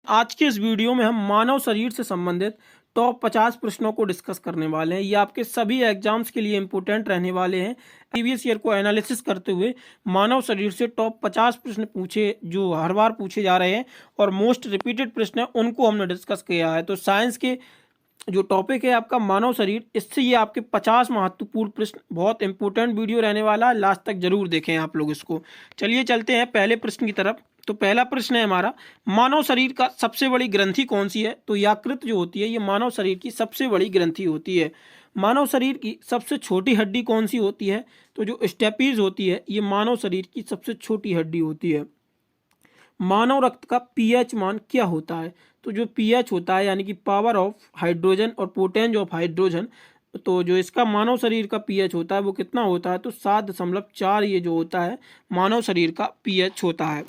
आज के इस वीडियो में हम मानव शरीर से संबंधित टॉप 50 प्रश्नों को डिस्कस करने वाले हैं। ये आपके सभी एग्जाम्स के लिए इम्पोर्टेंट रहने वाले हैं। प्रीवियस ईयर को एनालिसिस करते हुए मानव शरीर से टॉप 50 प्रश्न पूछे जो हर बार पूछे जा रहे हैं और मोस्ट रिपीटेड प्रश्न हैं उनको हमने डिस्कस किया है। तो साइंस के जो टॉपिक है आपका मानव शरीर, इससे ये आपके 50 महत्वपूर्ण प्रश्न, बहुत इंपॉर्टेंट वीडियो रहने वाला है। लास्ट तक जरूर देखें आप लोग इसको। चलिए चलते हैं पहले प्रश्न की तरफ। तो पहला प्रश्न है हमारा, मानव शरीर का सबसे बड़ी ग्रंथि कौन सी है? तो यकृत जो होती है ये मानव शरीर की सबसे बड़ी ग्रंथि होती है। मानव शरीर की सबसे छोटी हड्डी कौन सी होती है? तो जो स्टेपीज होती है ये मानव शरीर की सबसे छोटी हड्डी होती है। मानव रक्त का पीएच मान क्या होता है? तो जो पीएच होता है यानी कि पावर ऑफ हाइड्रोजन और पोटेंज ऑफ हाइड्रोजन, तो जो इसका मानव शरीर का पीएच होता है वो कितना होता है? तो 7.4 ये जो होता है मानव शरीर का पीएच होता है।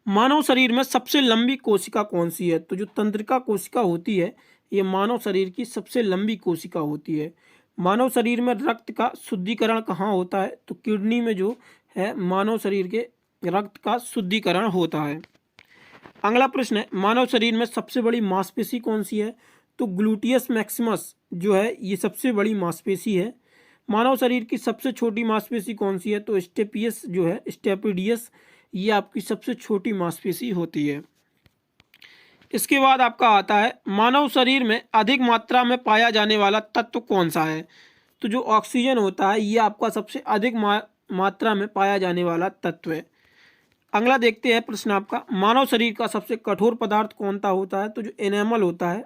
मानव शरीर में सबसे लंबी कोशिका कौन सी है? तो जो तंत्रिका कोशिका होती है ये मानव शरीर की सबसे लंबी कोशिका होती है। मानव शरीर में रक्त का शुद्धिकरण कहाँ होता है? तो किडनी में जो है मानव शरीर के रक्त का शुद्धिकरण होता है। अगला प्रश्न है, मानव शरीर में सबसे बड़ी मांसपेशी कौन सी है? तो ग्लूटियस मैक्सिमस जो है ये सबसे बड़ी मांसपेशी है। मानव शरीर की सबसे छोटी मांसपेशी कौन सी है? तो स्टेपियस जो है, स्टेपिडियस, ये आपकी सबसे छोटी मांसपेशी होती है। इसके बाद आपका आता है, मानव शरीर में अधिक मात्रा में पाया जाने वाला तत्व कौन सा है? तो जो ऑक्सीजन होता है ये आपका सबसे अधिक मात्रा में पाया जाने वाला तत्व है। अगला देखते हैं प्रश्न आपका, मानव शरीर का सबसे कठोर पदार्थ कौन सा होता है? तो जो एनेमल होता है,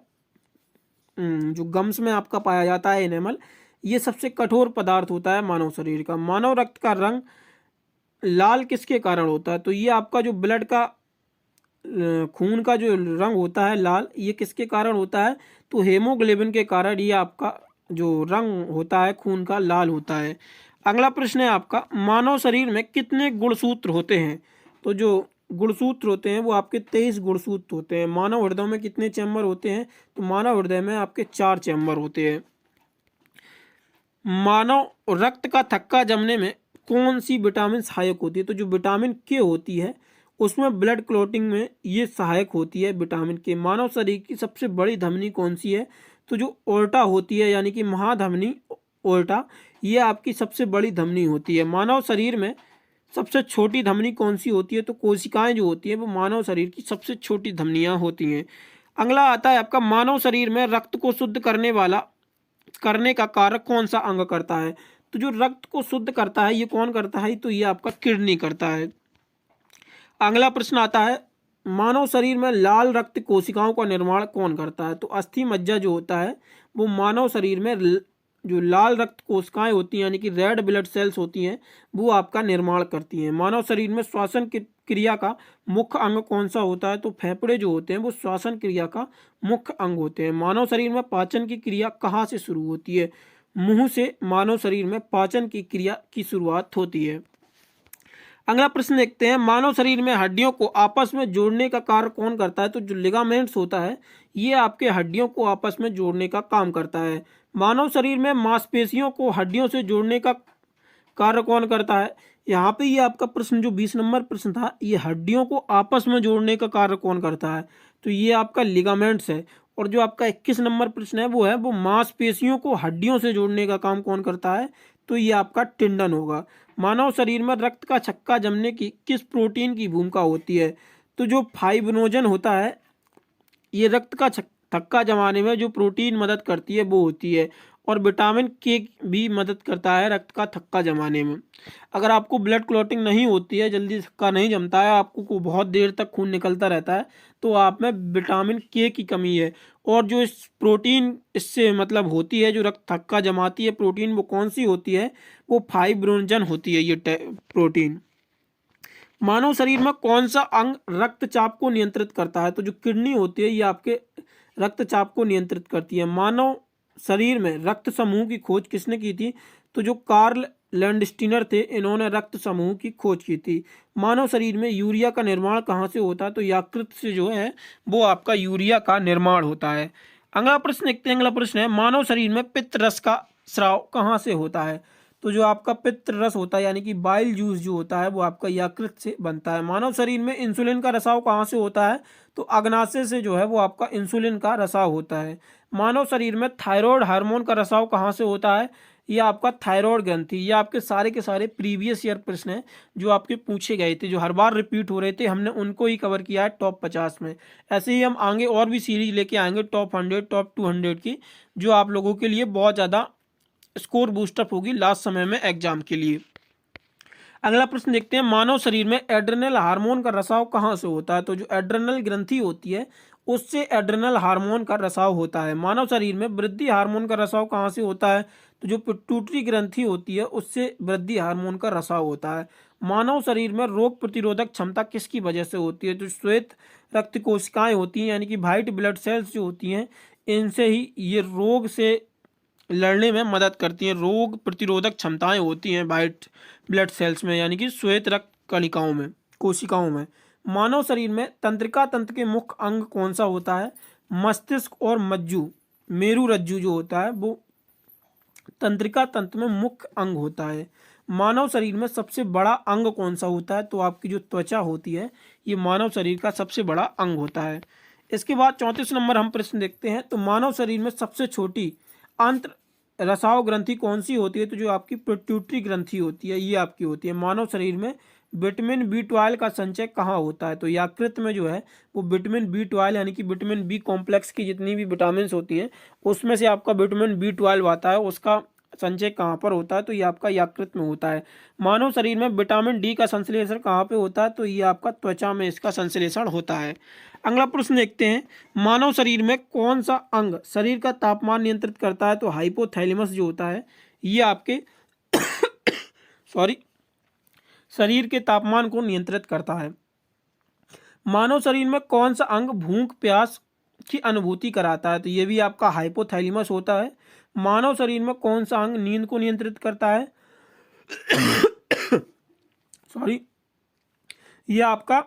जो गम्स में आपका पाया जाता है एनेमल, ये सबसे कठोर पदार्थ होता है मानव शरीर का। मानव रक्त का रंग लाल किसके कारण होता है? तो ये आपका जो ब्लड का खून का जो रंग होता है लाल, ये किसके कारण होता है? तो हेमोग्लोबिन के कारण ये आपका जो रंग होता है खून का लाल होता है। अगला प्रश्न है आपका, मानव शरीर में कितने गुणसूत्र होते हैं? तो जो गुणसूत्र होते हैं वो आपके 23 गुणसूत्र होते हैं। मानव हृदय में कितने चैम्बर होते हैं? तो मानव हृदय में आपके 4 चैम्बर होते हैं। मानव रक्त का थक्का जमने में कौन सी विटामिन सहायक होती है? तो जो विटामिन के होती है उसमें ब्लड क्लॉटिंग में ये सहायक होती है विटामिन के। मानव शरीर की सबसे बड़ी धमनी कौन सी है? तो जो ओर्टा होती है यानी कि महाधमनी ओर्टा, ये आपकी सबसे बड़ी धमनी होती है। मानव शरीर में सबसे छोटी धमनी कौन सी होती है? तो कोशिकाएं जो होती है वो मानव शरीर की सबसे छोटी धमनियां होती हैं। अगला आता है आपका, मानव शरीर में रक्त को शुद्ध करने का कार्य कौन सा अंग करता है? तो जो रक्त को शुद्ध करता है ये कौन करता है? तो ये आपका किडनी करता है। अगला प्रश्न आता है, मानव शरीर में लाल रक्त कोशिकाओं का निर्माण कौन करता है? तो अस्थि मज्जा जो होता है वो मानव शरीर में जो लाल रक्त कोशिकाएं होती हैं यानी कि रेड ब्लड सेल्स होती हैं वो आपका निर्माण करती हैं। मानव शरीर में श्वसन की क्रिया का मुख्य अंग कौन सा होता है? तो फेफड़े जो होते हैं वो श्वसन क्रिया का मुख्य अंग होते हैं। मानव शरीर में पाचन की क्रिया कहाँ से शुरू होती है? मुंह से मानव शरीर में पाचन की क्रिया की शुरुआत होती है। अगला प्रश्न देखते हैं, मानव शरीर में हड्डियों को आपस में जोड़ने का कार्य कौन करता है? तो जो लिगामेंट्स होता है ये आपके हड्डियों को आपस में जोड़ने का काम करता है। मानव शरीर में मांसपेशियों को हड्डियों से जोड़ने का कार्य कौन करता है? यहाँ पे ये आपका प्रश्न जो 20 नंबर प्रश्न था, ये हड्डियों को आपस में जोड़ने का कार्य कौन करता है? तो ये आपका लिगामेंट्स है। और जो आपका 21 नंबर प्रश्न है वो मांसपेशियों को हड्डियों से जोड़ने का काम कौन करता है? तो ये आपका टिंडन होगा। मानव शरीर में रक्त का छक्का जमने की किस प्रोटीन की भूमिका होती है? तो जो फाइब्रिनोजन होता है ये रक्त का थक्का जमाने में जो प्रोटीन मदद करती है वो होती है। और विटामिन के भी मदद करता है रक्त का थक्का जमाने में। अगर आपको ब्लड क्लॉटिंग नहीं होती है, जल्दी थक्का नहीं जमता है, आपको को बहुत देर तक खून निकलता रहता है, तो आप में विटामिन के की कमी है। और जो इस प्रोटीन इससे मतलब होती है जो रक्त थक्का जमाती है प्रोटीन, वो कौन सी होती है? वो फाइब्रिनोजन होती है ये प्रोटीन। मानव शरीर में कौन सा अंग रक्तचाप को नियंत्रित करता है? तो जो किडनी होती है ये आपके रक्तचाप को नियंत्रित करती है। मानव शरीर में रक्त समूह की खोज किसने की थी? तो जो कार्ल लैंडस्टीनर थे, इन्होंने रक्त समूह की खोज की थी। मानव शरीर में यूरिया का निर्माण कहाँ से होता है? तो यकृत से जो है वो आपका यूरिया का निर्माण होता है। अगला प्रश्न देखते हैं। अगला प्रश्न है, मानव शरीर में पित्त रस का स्राव कहाँ से होता है? तो जो आपका पित्त रस होता है यानी कि बाइल जूस जो होता है वो आपका यकृत से बनता है। मानव शरीर में इंसुलिन का रसाव कहाँ से होता है, तो अग्नाशय से जो है वो आपका इंसुलिन का रसाव होता है। मानव शरीर में थायराइड हार्मोन का रसाव कहाँ से होता है, ये आपका थायराइड ग्रंथि। ये आपके सारे के सारे प्रीवियस ईयर प्रश्न हैं जो आपके पूछे गए थे, जो हर बार रिपीट हो रहे थे, हमने उनको ही कवर किया है टॉप 50 में। ऐसे ही हम आगे और भी सीरीज लेके आएंगे टॉप 100 टॉप 200 की, जो आप लोगों के लिए बहुत ज़्यादा स्कोर बूस्टअप होगी लास्ट समय में एग्जाम के लिए। अगला प्रश्न देखते हैं, मानव शरीर में एड्रेनल हार्मोन का रसाव कहाँ से होता है, तो जो एड्रेनल ग्रंथि होती है उससे एड्रेनल हार्मोन का रसाव होता है। मानव शरीर में वृद्धि हार्मोन का रसाव कहाँ से होता है, तो जो पिट्यूटरी ग्रंथि होती है उससे वृद्धि हार्मोन का रसाव होता है। मानव शरीर में रोग प्रतिरोधक क्षमता किसकी वजह से होती है, तो श्वेत रक्त कोशिकाएं होती हैं यानी कि वाइट ब्लड सेल्स जो होती हैं, इनसे ही ये रोग से लड़ने में मदद करती हैं। रोग प्रतिरोधक क्षमताएं होती हैं वाइट ब्लड सेल्स में यानी कि श्वेत रक्त कणिकाओं में, कोशिकाओं में। मानव शरीर में तंत्रिका तंत्र के मुख्य अंग कौन सा होता है, मस्तिष्क और मज्जू मेरु रज्जु जो होता है वो तंत्रिका तंत्र में मुख्य अंग होता है। मानव शरीर में सबसे बड़ा अंग कौन सा होता है, तो आपकी जो त्वचा होती है ये मानव शरीर का सबसे बड़ा अंग होता है। इसके बाद 34 नंबर हम प्रश्न देखते हैं, तो मानव शरीर में सबसे छोटी अंतर रसाव ग्रंथि कौन सी होती है, तो जो आपकी पिट्यूटरी ग्रंथि होती है ये आपकी होती है। मानव शरीर में विटामिन B12 का संचय कहाँ होता है, तो यकृत में जो है वो विटामिन B12 यानी कि विटामिन बी कॉम्प्लेक्स की जितनी भी विटामिन होती हैं उसमें से आपका विटामिन B12 आता है, उसका संचय कहाँ पर होता है, तो ये आपका यकृत में होता है। मानव शरीर में विटामिन डी का संश्लेषण कहाँ पे होता है, तो ये आपका त्वचा में इसका संश्लेषण होता है। अगला प्रश्न देखते हैं, मानव शरीर में कौन सा अंग शरीर का तापमान नियंत्रित करता है, तो हाइपोथैलेमस जो होता है ये आपके सॉरी शरीर के तापमान को नियंत्रित करता है। मानव शरीर में कौन सा अंग भूख प्यास की अनुभूति कराता है, तो ये भी आपका हाइपोथैलेमस होता है। मानव शरीर में कौन सा अंग नींद को नियंत्रित करता है सॉरी ये आपका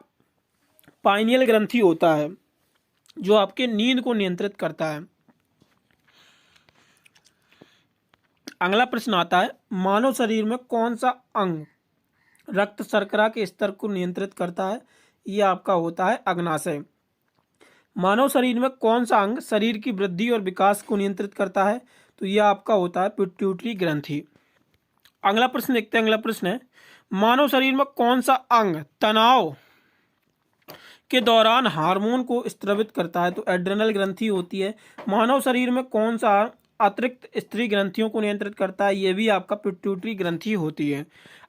पाइनियल ग्रंथि होता है जो आपके नींद को नियंत्रित करता है। अगला प्रश्न आता है, मानव शरीर में कौन सा अंग रक्त शर्करा के स्तर को नियंत्रित करता है, यह आपका होता है अग्नाशय। मानव शरीर में कौन सा अंग शरीर की वृद्धि और विकास को नियंत्रित करता है, तो यह आपका होता है पिट्यूटरी ग्रंथि। अगला प्रश्न देखते हैं, अगला प्रश्न है, मानव शरीर में कौन सा अंग तनाव के दौरान हार्मोन को स्रावित करता है, तो एड्रेनल ग्रंथि होती है। मानव शरीर में कौन सा अतिरिक्त स्त्री ग्रंथियों को नियंत्रित करता है, यह भी आपका पिट्यूटरी ग्रंथि होती है।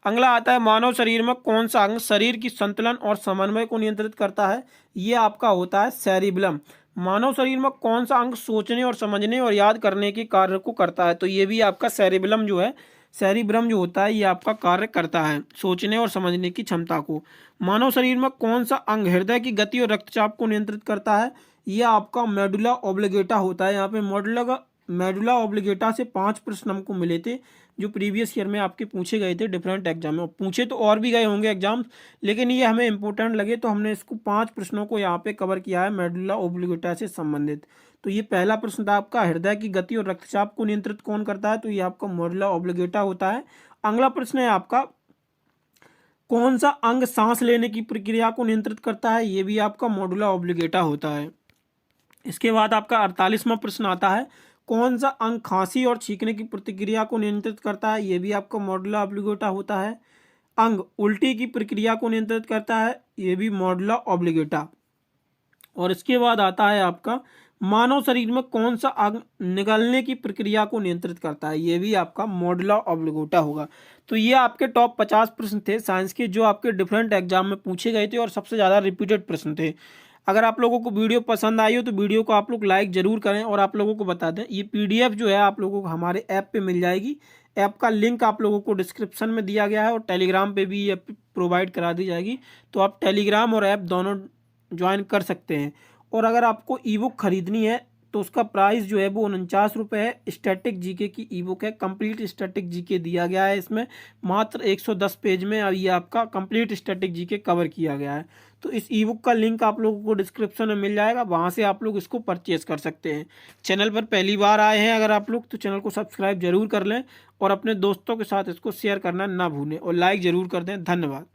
अगला आता है, मानव शरीर में कौन सा अंग शरीर की संतुलन और समन्वय को नियंत्रित करता है, यह आपका होता है सेरिबेलम। मानव शरीर में कौन सा अंग सोचने और समझने और याद करने के कार्य को करता है, तो ये भी आपका सेरिबेलम जो है, सेरिब्रम जो होता है ये आपका कार्य करता है सोचने और समझने की क्षमता को। मानव शरीर में कौन सा अंग हृदय की गति और रक्तचाप को नियंत्रित करता है, यह आपका मेडुला ऑब्लिगेटा होता है। यहाँ पे मेडुला ऑब्लिगेटा से 5 प्रश्न हमको मिले थे जो प्रीवियस ईयर में आपके पूछे गए थे डिफरेंट एग्जाम में। पूछे तो और भी गए होंगे एग्जाम्स, लेकिन ये हमें इंपॉर्टेंट लगे तो हमने इसको 5 प्रश्नों को यहाँ पे कवर किया है मेडुला ऑब्लिगेटा से संबंधित। तो ये पहला प्रश्न था आपका, हृदय की गति और रक्तचाप को नियंत्रित कौन करता है, तो ये आपका मेडुला ऑब्लिगेटा होता है। अगला प्रश्न है आपका, कौन सा अंग सांस लेने की प्रक्रिया को नियंत्रित करता है, ये भी आपका मेडुला ऑब्लिगेटा होता है। इसके बाद आपका 48वां प्रश्न आता है, कौन सा अंग खांसी और छींकने की प्रतिक्रिया को नियंत्रित करता है, ये भी आपका मेडुला ऑब्लिगेटा होता है। अंग उल्टी की प्रक्रिया को नियंत्रित करता है, ये भी मेडुला ऑब्लिगेटा। और इसके बाद आता है आपका, मानव शरीर में कौन सा अंग निगलने की प्रक्रिया को नियंत्रित करता है, ये भी आपका मेडुला ऑब्लिगेटा होगा। तो ये आपके टॉप 50 प्रश्न थे साइंस के जो आपके डिफरेंट एग्जाम में पूछे गए थे और सबसे ज़्यादा रिपीटेड प्रश्न थे। अगर आप लोगों को वीडियो पसंद आई हो तो वीडियो को आप लोग लाइक ज़रूर करें और आप लोगों को बता दें ये PDF जो है आप लोगों को हमारे ऐप पे मिल जाएगी। ऐप का लिंक आप लोगों को डिस्क्रिप्शन में दिया गया है और टेलीग्राम पे भी ये प्रोवाइड करा दी जाएगी, तो आप टेलीग्राम और ऐप दोनों ज्वाइन कर सकते हैं। और अगर आपको ई बुक खरीदनी है तो उसका प्राइस जो है वो 49 रुपये है। स्टैटिक जीके की ई बुक है, कंप्लीट स्टैटिक जीके दिया गया है इसमें, मात्र 110 पेज में अब ये आपका कंप्लीट स्टैटिक जीके कवर किया गया है। तो इस ई बुक का लिंक आप लोगों को डिस्क्रिप्शन में मिल जाएगा, वहाँ से आप लोग इसको परचेज कर सकते हैं। चैनल पर पहली बार आए हैं अगर आप लोग, तो चैनल को सब्सक्राइब जरूर कर लें और अपने दोस्तों के साथ इसको शेयर करना ना भूलें और लाइक ज़रूर कर दें। धन्यवाद।